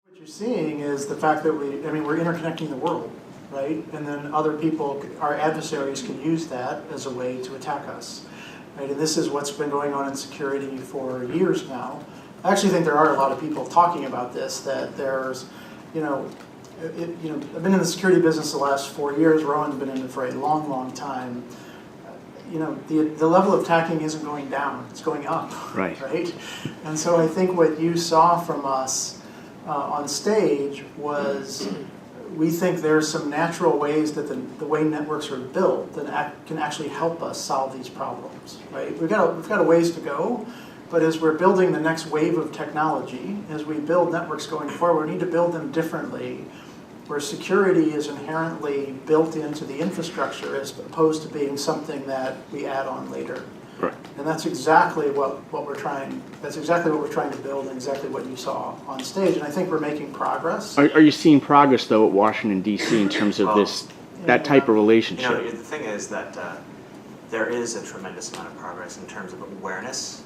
What you're seeing is the fact that we're interconnecting the world, right? And then other people, our adversaries, can use that as a way to attack us, right? And this is what's been going on in security for years now. I actually think there are a lot of people talking about this, that there's, I've been in the security business the last 4 years. Rowan's been in it for a long, long time. The level of attacking isn't going down, it's going up, right? And so I think what you saw from us on stage was, we think there's some natural ways that the way networks are built that can actually help us solve these problems, right? We've got a ways to go, but as we're building the next wave of technology, as we build networks going forward, we need to build them differently, where security is inherently built into the infrastructure as opposed to being something that we add on later. Right. And that's exactly what we're trying. That's exactly what we're trying to build, and exactly what you saw on stage. And I think we're making progress. Are you seeing progress though at Washington D.C. in terms of that type of relationship? The thing is that there is a tremendous amount of progress in terms of awareness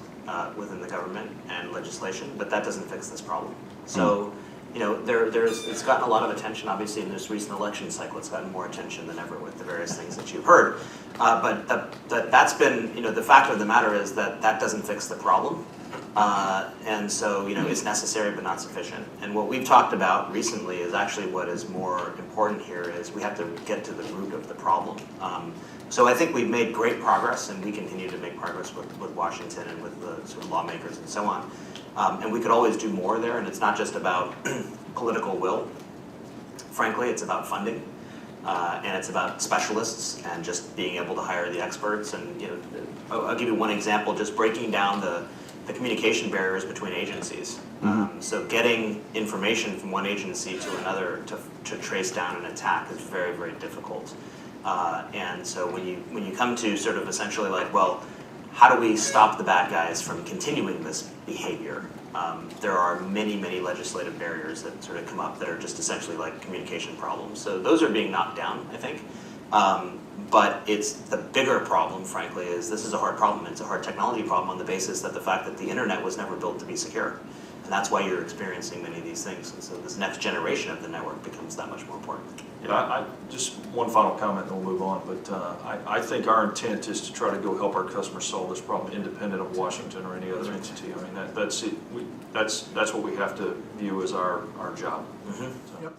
within the government and legislation, but that doesn't fix this problem. So. It's gotten a lot of attention, obviously, in this recent election cycle. It's gotten more attention than ever with the various things that you've heard. But that's been, the fact of the matter is that doesn't fix the problem. And so, it's necessary but not sufficient. And what we've talked about recently is actually what is more important here is we have to get to the root of the problem. So I think we've made great progress, and we continue to make progress with Washington and with the sort of lawmakers and so on. And we could always do more there, and it's not just about political will. Frankly, it's about funding, and it's about specialists and just being able to hire the experts. And I'll give you one example, just breaking down the communication barriers between agencies. So getting information from one agency to another to trace down an attack is very, very difficult. And so when you come to sort of essentially like, well, how do we stop the bad guys from continuing this behavior? There are many, many legislative barriers that sort of come up that are just essentially like communication problems. So those are being knocked down, I think. But it's the bigger problem, frankly, is this is a hard problem. It's a hard technology problem on the basis that the fact that the internet was never built to be secure. And that's why you're experiencing many of these things. And so this next generation of the network becomes that much more important. I just one final comment and we'll move on, but I think our intent is to try to go help our customers solve this problem independent of Washington or any other entity. I mean, that's what we have to view as our job. Yep.